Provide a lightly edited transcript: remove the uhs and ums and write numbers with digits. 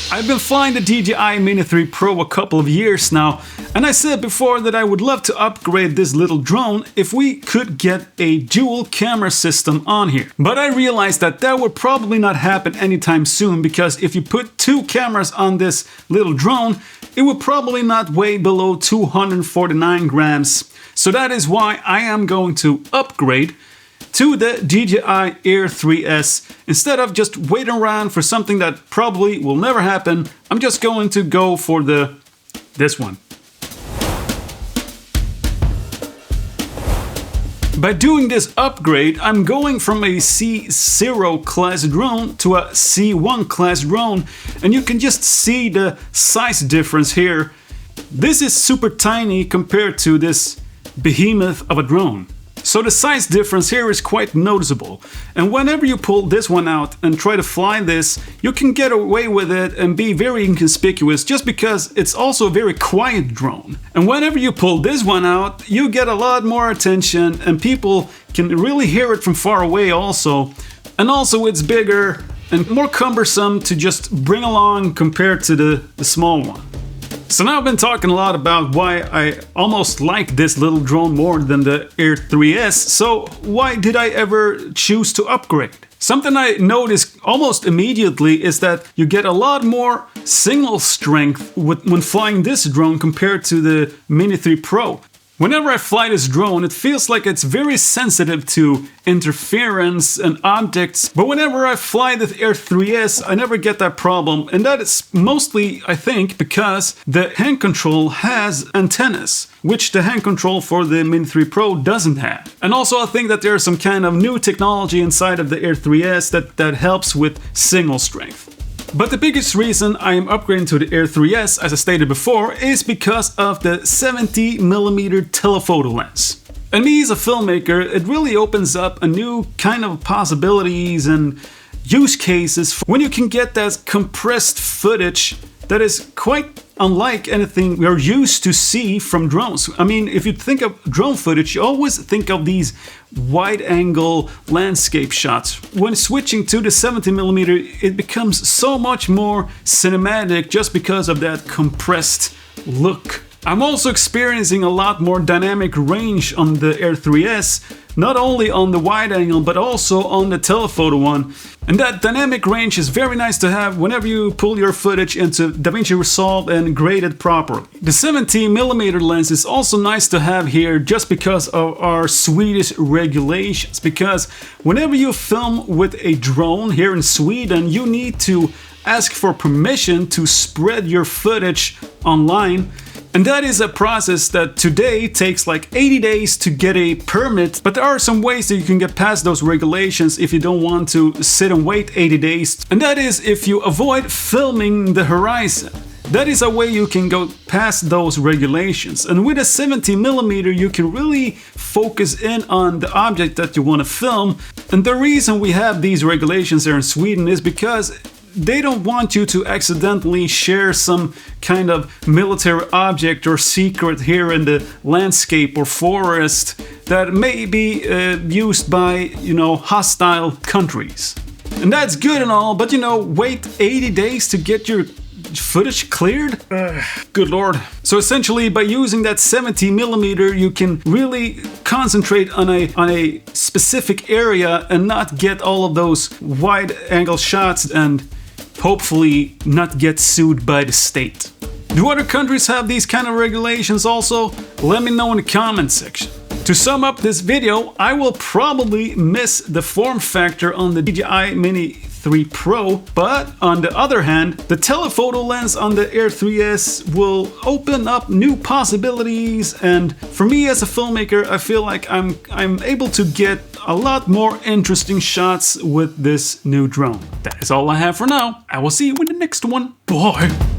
I've been flying the DJI Mini 3 Pro a couple of years now, and I said before that I would love to upgrade this little drone if we could get a dual camera system on here. But I realized that that would probably not happen anytime soon, because if you put two cameras on this little drone, it would probably not weigh below 249 grams. So that is why I am going to upgrade to the DJI Air 3S. Instead of just waiting around for something that probably will never happen, I'm just going to go for this one. By doing this upgrade, I'm going from a C0 class drone to a C1 class drone, and you can just see the size difference here. This is super tiny compared to this behemoth of a drone. So the size difference here is quite noticeable, and whenever you pull this one out and try to fly this, you can get away with it and be very inconspicuous just because it's also a very quiet drone. And whenever you pull this one out, you get a lot more attention and people can really hear it from far away also. And also it's bigger and more cumbersome to just bring along compared to the small one. So now I've been talking a lot about why I almost like this little drone more than the Air 3S, so why did I ever choose to upgrade? Something I noticed almost immediately is that you get a lot more signal strength when flying this drone compared to the Mini 3 Pro. Whenever I fly this drone, it feels like it's very sensitive to interference and objects, but whenever I fly the Air 3S, I never get that problem, and that is mostly, I think, because the hand control has antennas, which the hand control for the Mini 3 Pro doesn't have. And also I think that there's some kind of new technology inside of the Air 3S that helps with signal strength. But the biggest reason I am upgrading to the Air 3S, as I stated before, is because of the 70mm telephoto lens. And me as a filmmaker, it really opens up a new kind of possibilities and use cases when you can get that compressed footage that is quite unlike anything we are used to see from drones. I mean, if you think of drone footage, you always think of these wide-angle landscape shots. When switching to the 70mm, it becomes so much more cinematic just because of that compressed look. I'm also experiencing a lot more dynamic range on the Air 3S, not only on the wide angle but also on the telephoto one. And that dynamic range is very nice to have whenever you pull your footage into DaVinci Resolve and grade it properly. The 70mm lens is also nice to have here just because of our Swedish regulations, because whenever you film with a drone here in Sweden, you need to ask for permission to spread your footage online. And that is a process that today takes like 80 days to get a permit, but there are some ways that you can get past those regulations if you don't want to sit and wait 80 days. And that is if you avoid filming the horizon. That is a way you can go past those regulations. And with a 70mm, you can really focus in on the object that you want to film. And the reason we have these regulations here in Sweden is because they don't want you to accidentally share some kind of military object or secret here in the landscape or forest that may be used by, hostile countries. And that's good and all, but wait 80 days to get your footage cleared? Good lord. So essentially, by using that 70mm, you can really concentrate on a specific area and not get all of those wide angle shots and hopefully not get sued by the state. Do other countries have these kind of regulations also? Let me know in the comment section. To sum up this video, I will probably miss the form factor on the DJI Mini 3 Pro, but on the other hand, the telephoto lens on the Air 3S will open up new possibilities, and for me as a filmmaker, I feel like I'm able to get a lot more interesting shots with this new drone. That is all I have for now. I will see you in the next one. Bye!